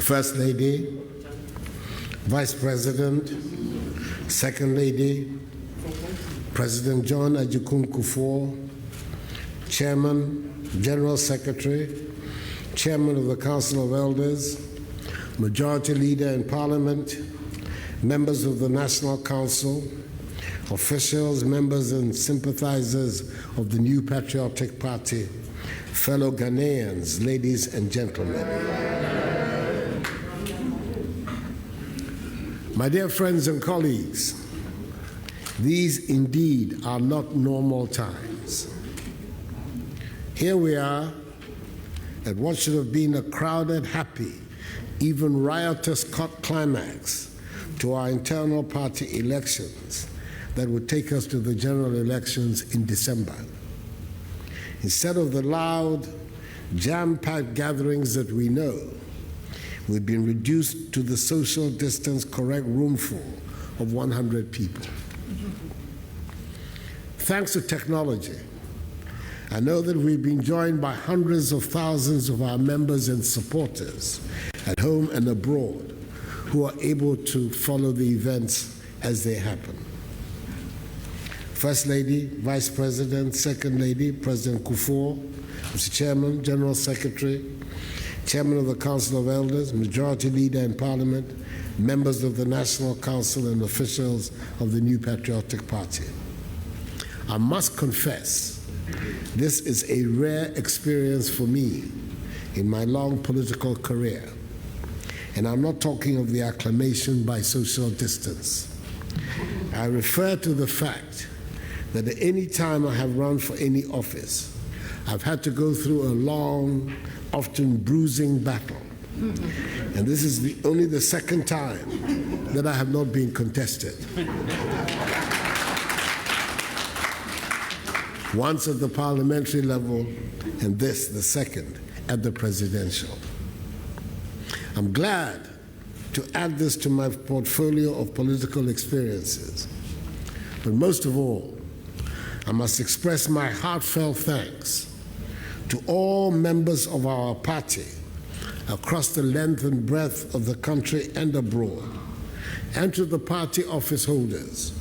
First Lady, Vice President, Second Lady, President John Ajikun Kufuor, Chairman, General Secretary, Chairman of the Council of Elders, Majority Leader in Parliament, members of the National Council, officials, members and sympathizers of the New Patriotic Party, fellow Ghanaians, ladies and gentlemen. My dear friends and colleagues, these indeed are not normal times. Here we are at what should have been a crowded, happy, even riotous climax to our internal party elections that would take us to the general elections in December. Instead of the loud, jam-packed gatherings that we know, we've been reduced to the social distance correct roomful of 100 people. Thanks to technology, I know that we've been joined by hundreds of thousands of our members and supporters at home and abroad who are able to follow the events as they happen. First Lady, Vice President, Second Lady, President Kufuor, Mr. Chairman, General Secretary, Chairman of the Council of Elders, Majority Leader in Parliament, members of the National Council and officials of the New Patriotic Party. I must confess, this is a rare experience for me in my long political career. And I'm not talking of the acclamation by social distance. I refer to the fact that at any time I have run for any office, I've had to go through a long, often bruising battle. And this is only the second time that I have not been contested. Once at the parliamentary level, and this, the second, at the presidential. I'm glad to add this to my portfolio of political experiences. But most of all, I must express my heartfelt thanks to all members of our party across the length and breadth of the country and abroad, and to the party office holders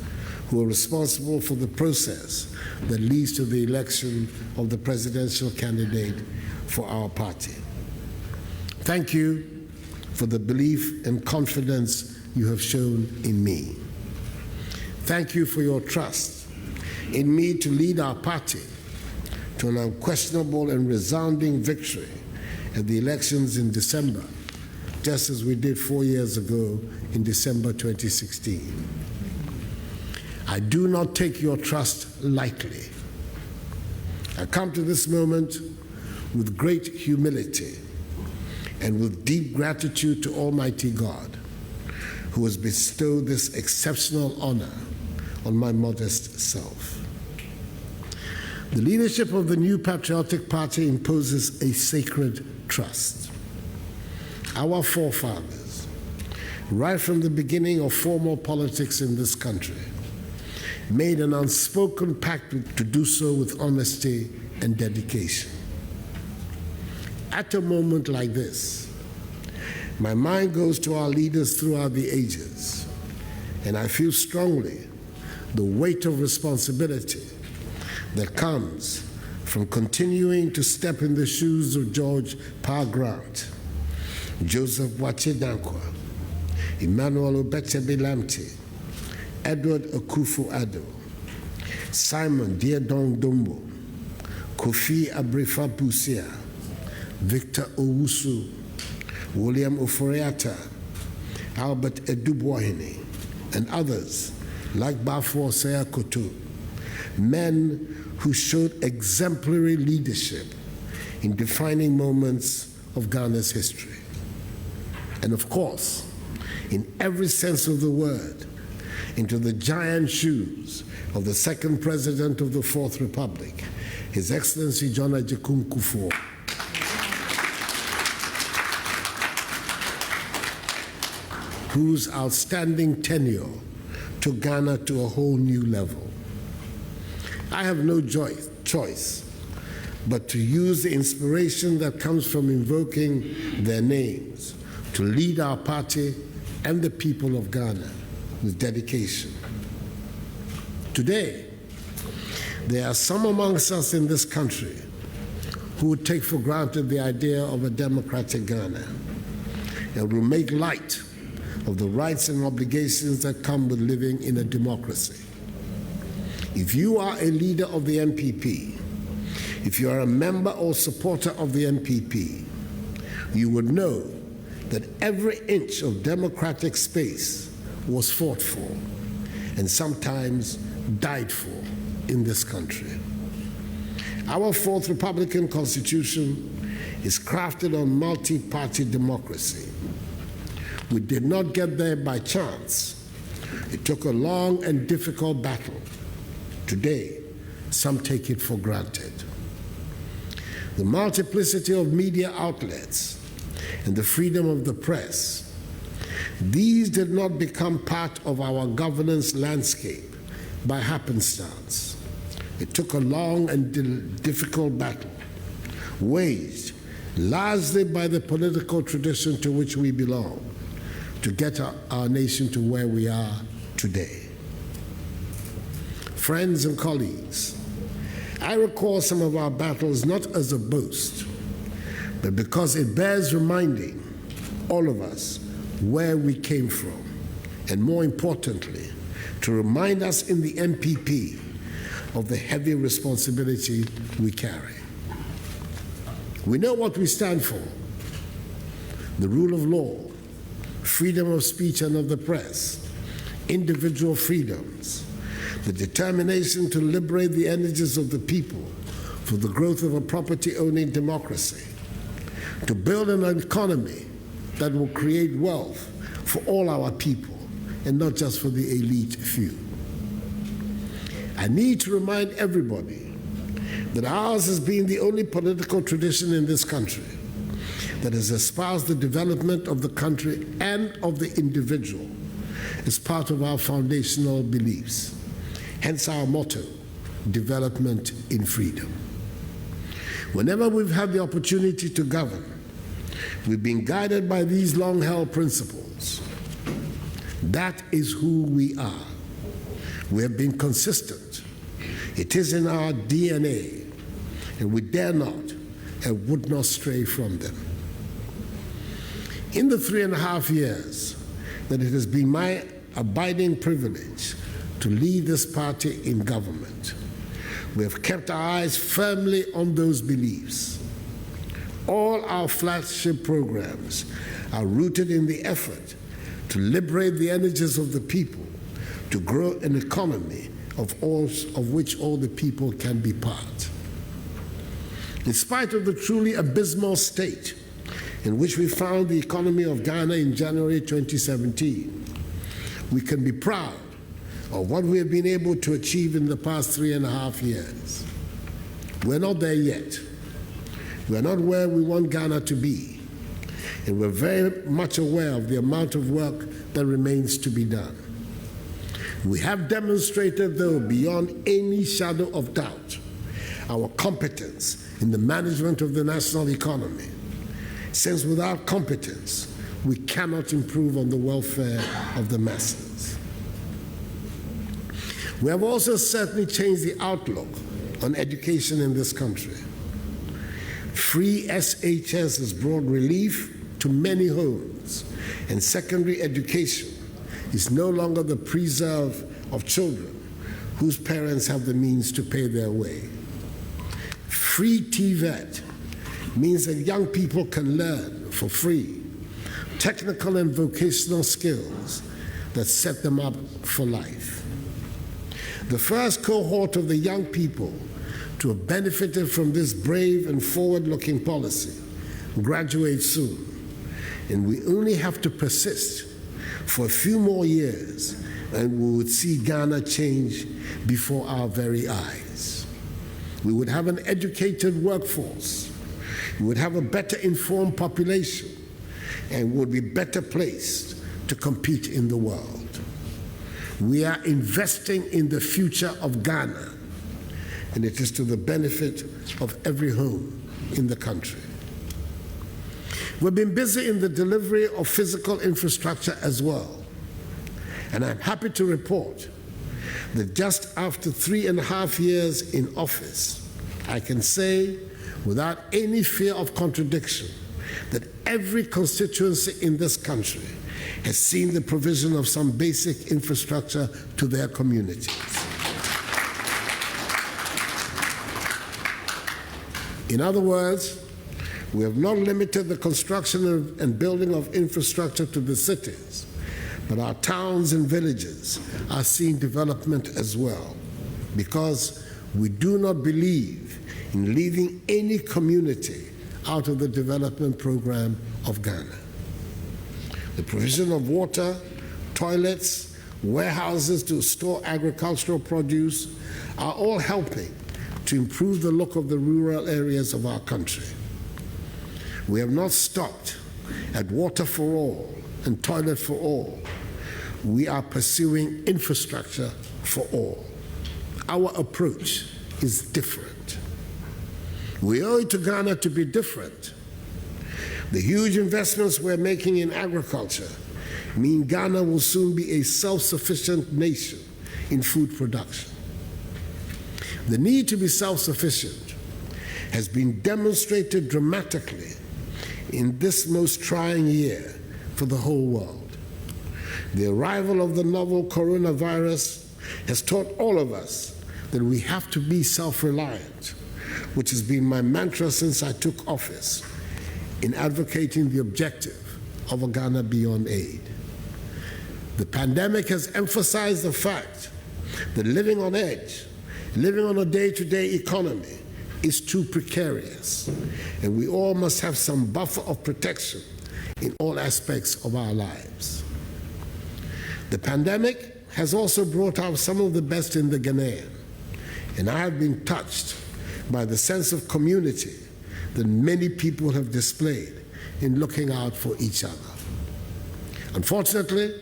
who are responsible for the process that leads to the election of the presidential candidate for our party. Thank you for the belief and confidence you have shown in me. Thank you for your trust in me to lead our party to an unquestionable and resounding victory at the elections in December, just as we did 4 years ago in December 2016. I do not take your trust lightly. I come to this moment with great humility and with deep gratitude to Almighty God, who has bestowed this exceptional honor on my modest self. The leadership of the New Patriotic Party imposes a sacred trust. Our forefathers, right from the beginning of formal politics in this country, made an unspoken pact to do so with honesty and dedication. At a moment like this, my mind goes to our leaders throughout the ages, and I feel strongly the weight of responsibility that comes from continuing to step in the shoes of George Parr Grant, Joseph Boachier Dankwa, Emmanuel Obetsebi Lamte, Edward Akufo-Addo, Simon Diedong Dombo, Kofi Abrefa-Busia, Victor Owusu, William Oforiatta, Albert Edubwahine, and others like Bafo Seyakoto, men who showed exemplary leadership in defining moments of Ghana's history. And of course, in every sense of the word, into the giant shoes of the second president of the Fourth Republic, His Excellency John Ajikun Kufuor, whose outstanding tenure took Ghana to a whole new level. I have no choice but to use the inspiration that comes from invoking their names to lead our party and the people of Ghana with dedication. Today, there are some amongst us in this country who would take for granted the idea of a democratic Ghana and will make light of the rights and obligations that come with living in a democracy. If you are a leader of the NPP, if you are a member or supporter of the NPP, you would know that every inch of democratic space was fought for and sometimes died for in this country. Our fourth Republican Constitution is crafted on multi-party democracy. We did not get there by chance. It took a long and difficult battle. Today, some take it for granted. The multiplicity of media outlets and the freedom of the press, these did not become part of our governance landscape by happenstance. It took a long and difficult battle, waged largely by the political tradition to which we belong, to get our nation to where we are today. Friends and colleagues, I recall some of our battles not as a boast, but because it bears reminding all of us where we came from, and more importantly, to remind us in the NPP of the heavy responsibility we carry. We know what we stand for: the rule of law, freedom of speech and of the press, individual freedoms, the determination to liberate the energies of the people for the growth of a property-owning democracy, to build an economy that will create wealth for all our people and not just for the elite few. I need to remind everybody that ours has been the only political tradition in this country that has espoused the development of the country and of the individual as part of our foundational beliefs. Hence our motto, development in freedom. Whenever we've had the opportunity to govern, we've been guided by these long-held principles. That is who we are. We have been consistent. It is in our DNA, and we dare not and would not stray from them. In the 3.5 years that it has been my abiding privilege to lead this party in government, we have kept our eyes firmly on those beliefs. All our flagship programs are rooted in the effort to liberate the energies of the people, to grow an economy of which all the people can be part. In spite of the truly abysmal state in which we found the economy of Ghana in January 2017, we can be proud of what we have been able to achieve in the past 3.5 years. We're not there yet. We're not where we want Ghana to be, and we're very much aware of the amount of work that remains to be done. We have demonstrated, though, beyond any shadow of doubt, our competence in the management of the national economy, since without competence, we cannot improve on the welfare of the masses. We have also certainly changed the outlook on education in this country. Free SHS has brought relief to many homes, and secondary education is no longer the preserve of children whose parents have the means to pay their way. Free TVET means that young people can learn for free technical and vocational skills that set them up for life. The first cohort of the young people to have benefited from this brave and forward-looking policy graduates soon, and we only have to persist for a few more years and we would see Ghana change before our very eyes. We would have an educated workforce, we would have a better informed population, and would be better placed to compete in the world. We are investing in the future of Ghana, and it is to the benefit of every home in the country. We've been busy in the delivery of physical infrastructure as well. And I'm happy to report that just after 3.5 years in office, I can say without any fear of contradiction that every constituency in this country has seen the provision of some basic infrastructure to their communities. In other words, we have not limited the construction and building of infrastructure to the cities, but our towns and villages are seeing development as well, because we do not believe in leaving any community out of the development program of Ghana. The provision of water, toilets, warehouses to store agricultural produce are all helping to improve the look of the rural areas of our country. We have not stopped at water for all and toilet for all. We are pursuing infrastructure for all. Our approach is different. We owe it to Ghana to be different. The huge investments we're making in agriculture mean Ghana will soon be a self-sufficient nation in food production. The need to be self-sufficient has been demonstrated dramatically in this most trying year for the whole world. The arrival of the novel coronavirus has taught all of us that we have to be self-reliant, which has been my mantra since I took office in advocating the objective of a Ghana beyond aid. The pandemic has emphasized the fact that living on edge, living on a day-to-day economy, is too precarious, and we all must have some buffer of protection in all aspects of our lives. The pandemic has also brought out some of the best in the Ghanaian, and I have been touched by the sense of community that many people have displayed in looking out for each other. Unfortunately,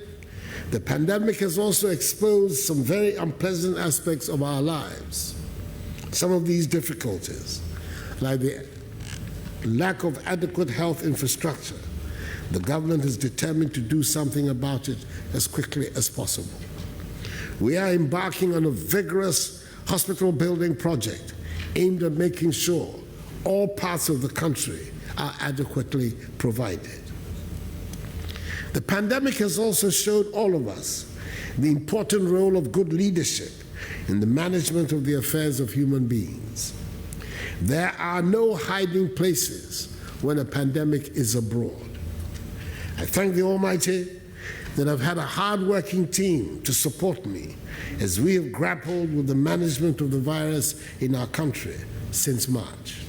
the pandemic has also exposed some very unpleasant aspects of our lives. Some of these difficulties, like the lack of adequate health infrastructure, the government is determined to do something about it as quickly as possible. We are embarking on a vigorous hospital building project aimed at making sure all parts of the country are adequately provided. The pandemic has also showed all of us the important role of good leadership in the management of the affairs of human beings. There are no hiding places when a pandemic is abroad. I thank the Almighty that I've had a hard-working team to support me as we have grappled with the management of the virus in our country since March.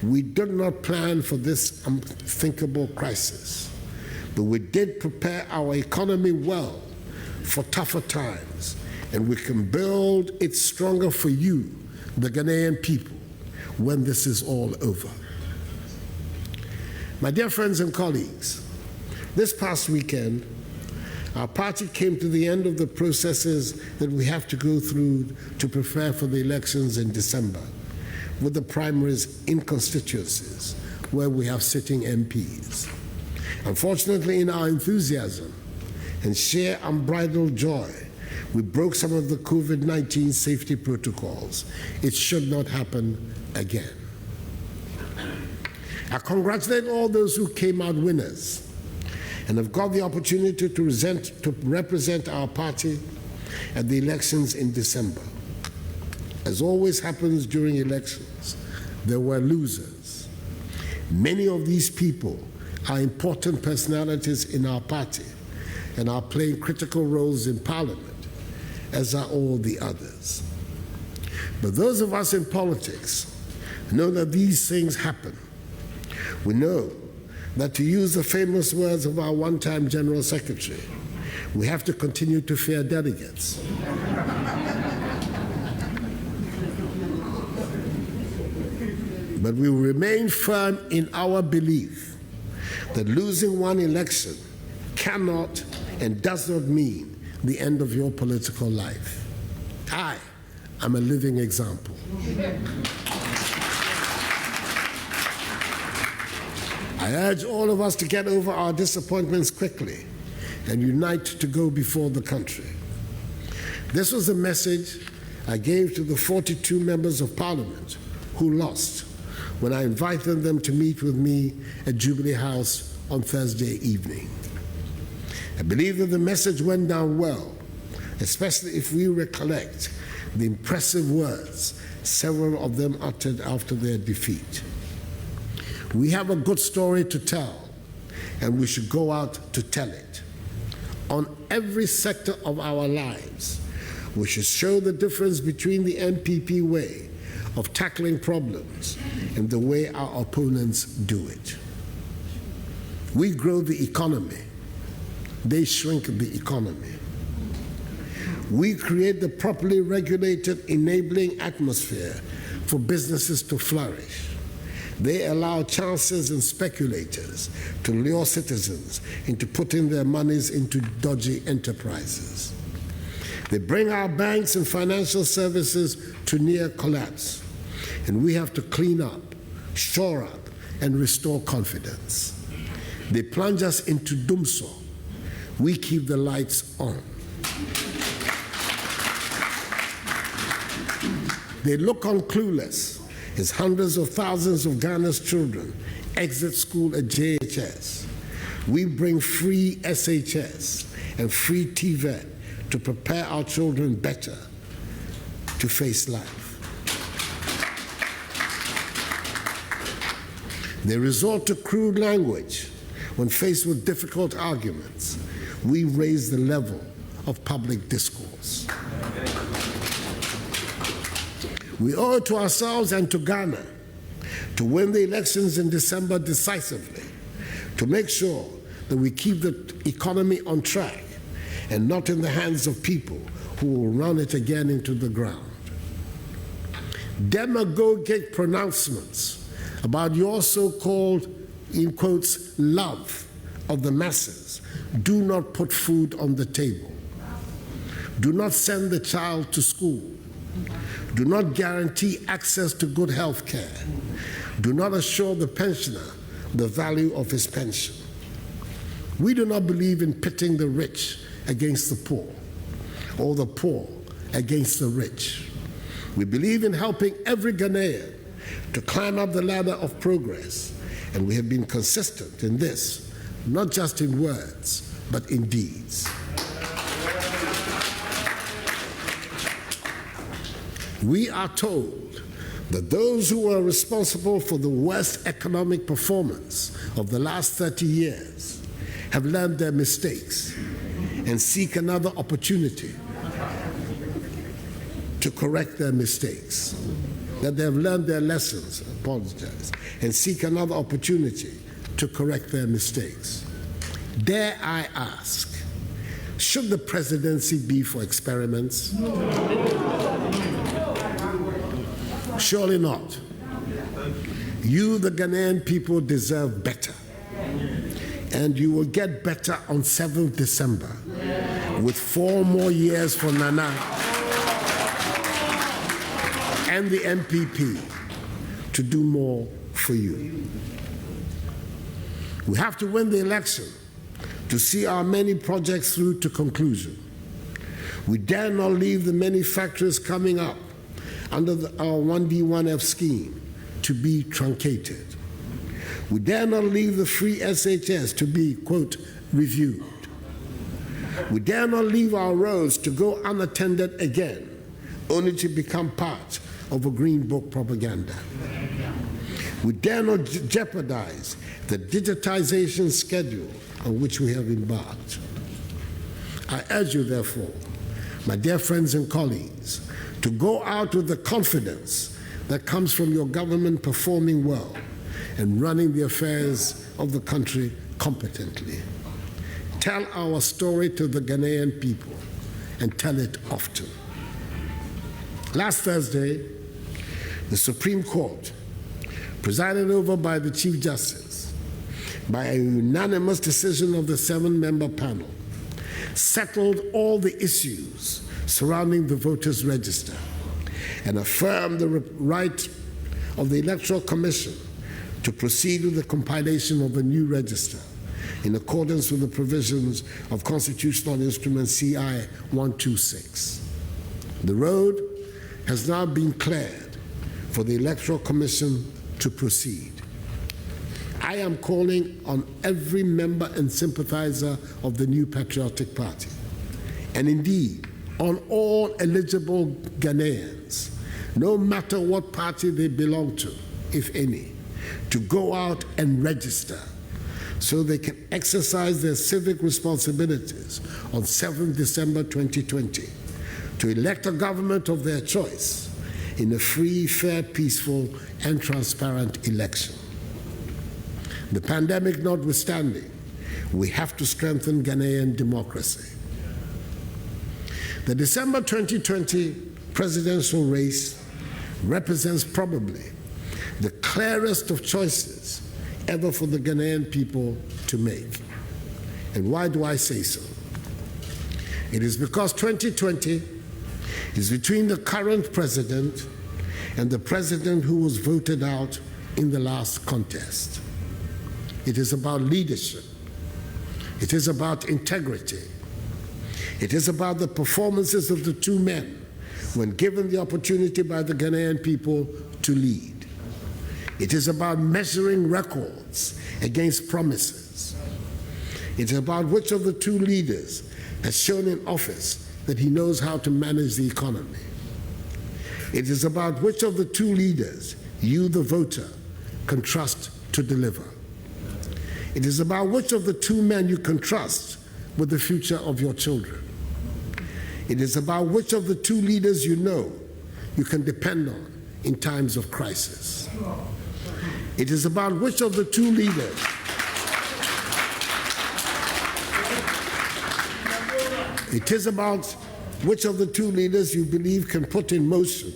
We did not plan for this unthinkable crisis, but we did prepare our economy well for tougher times, and we can build it stronger for you, the Ghanaian people, when this is all over. My dear friends and colleagues, this past weekend, our party came to the end of the processes that we have to go through to prepare for the elections in December, with the primaries in constituencies where we have sitting MPs. Unfortunately, in our enthusiasm and sheer unbridled joy, we broke some of the COVID-19 safety protocols. It should not happen again. I congratulate all those who came out winners and have got the opportunity to represent our party at the elections in December. As always happens during elections, there were losers. Many of these people are important personalities in our party and are playing critical roles in Parliament, as are all the others. But those of us in politics know that these things happen. We know that, to use the famous words of our one-time General Secretary, we have to continue to fear delegates. But we will remain firm in our belief that losing one election cannot and does not mean the end of your political life. I am a living example. I urge all of us to get over our disappointments quickly and unite to go before the country. This was the message I gave to the 42 members of Parliament who lost when I invited them to meet with me at Jubilee House on Thursday evening. I believe that the message went down well, especially if we recollect the impressive words several of them uttered after their defeat. We have a good story to tell, and we should go out to tell it. On every sector of our lives, we should show the difference between the NPP way of tackling problems and the way our opponents do it. We grow the economy. They shrink the economy. We create the properly regulated, enabling atmosphere for businesses to flourish. They allow chancers and speculators to lure citizens into putting their monies into dodgy enterprises. They bring our banks and financial services to near collapse, and we have to clean up, shore up, and restore confidence. They plunge us into doomsday. We keep the lights on. They look on clueless as hundreds of thousands of Ghana's children exit school at JHS. We bring free SHS and free TVET to prepare our children better to face life. They resort to crude language when faced with difficult arguments. We raise the level of public discourse. We owe it to ourselves and to Ghana to win the elections in December decisively, to make sure that we keep the economy on track and not in the hands of people who will run it again into the ground. Demagogic pronouncements about your so-called, in quotes, love of the masses do not put food on the table. Do not send the child to school. Do not guarantee access to good health care. Do not assure the pensioner the value of his pension. We do not believe in pitting the rich against the poor, or the poor against the rich. We believe in helping every Ghanaian to climb up the ladder of progress, and we have been consistent in this, not just in words, but in deeds. We are told that those who are responsible for the worst economic performance of the last 30 years have learned their mistakes and seek another opportunity to correct their mistakes. That they have learned their lessons, and seek another opportunity to correct their mistakes. Dare I ask, should the presidency be for experiments? Surely not. You, the Ghanaian people, deserve better. And you will get better on 7th December with 4 more years for Nana and the NPP to do more for you. We have to win the election to see our many projects through to conclusion. We dare not leave the many factories coming up under our 1D1F scheme to be truncated. We dare not leave the free SHS to be, quote, reviewed. We dare not leave our roads to go unattended again, only to become part of a Green Book propaganda. We dare not jeopardize the digitization schedule on which we have embarked. I urge you, therefore, my dear friends and colleagues, to go out with the confidence that comes from your government performing well and running the affairs of the country competently. Tell our story to the Ghanaian people and tell it often. Last Thursday, the Supreme Court, presided over by the Chief Justice, by a unanimous decision of the 7-member panel, settled all the issues surrounding the voters' register and affirmed the right of the Electoral Commission to proceed with the compilation of a new register in accordance with the provisions of Constitutional Instrument CI 126. The road has now been cleared for the Electoral Commission to proceed. I am calling on every member and sympathizer of the New Patriotic Party, and indeed on all eligible Ghanaians, no matter what party they belong to, if any, to go out and register so they can exercise their civic responsibilities on 7th December 2020 to elect a government of their choice in a free, fair, peaceful, and transparent election. The pandemic notwithstanding, we have to strengthen Ghanaian democracy. The December 2020 presidential race represents probably the clearest of choices ever for the Ghanaian people to make. And why do I say so? It is because 2020 is between the current president and the president who was voted out in the last contest. It is about leadership. It is about integrity. It is about the performances of the two men when given the opportunity by the Ghanaian people to lead. It is about measuring records against promises. It is about which of the two leaders has shown in office that he knows how to manage the economy. It is about which of the two leaders you, the voter, can trust to deliver. It is about which of the two men you can trust with the future of your children. It is about which of the two leaders you know you can depend on in times of crisis. It is about which of the two leaders you believe can put in motion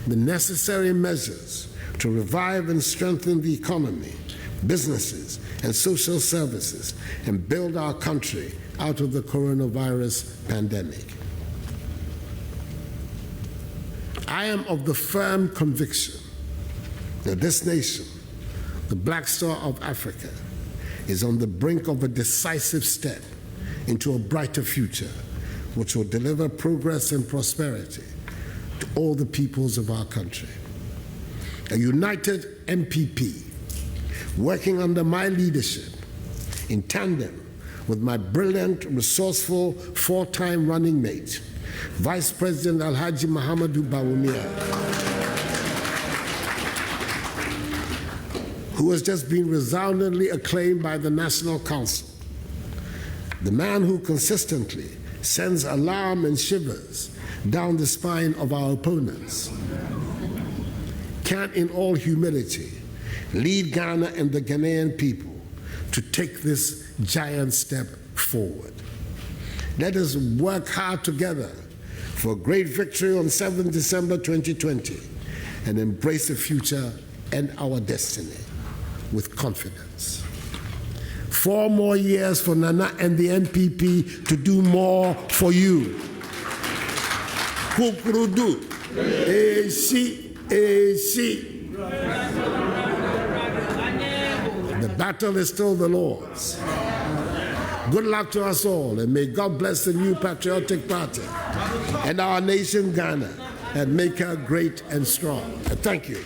the necessary measures to revive and strengthen the economy, businesses, and social services, and build our country out of the coronavirus pandemic. I am of the firm conviction that this nation, the Black Star of Africa, is on the brink of a decisive step into a brighter future, which will deliver progress and prosperity to all the peoples of our country. A united NPP, working under my leadership, in tandem with my brilliant, resourceful, four-time running mate, Vice President Alhaji Mahamadou Bawumia, who has just been resoundingly acclaimed by the National Council, the man who consistently sends alarm and shivers down the spine of our opponents, can in all humility lead Ghana and the Ghanaian people to take this giant step forward. Let us work hard together for a great victory on 7th December 2020 and embrace the future and our destiny with confidence. 4 more years for Nana and the NPP to do more for you. Kukurudu, Esi, Esi. The battle is still the Lord's. Good luck to us all, and may God bless the New Patriotic Party and our nation, Ghana, and make her great and strong. Thank you.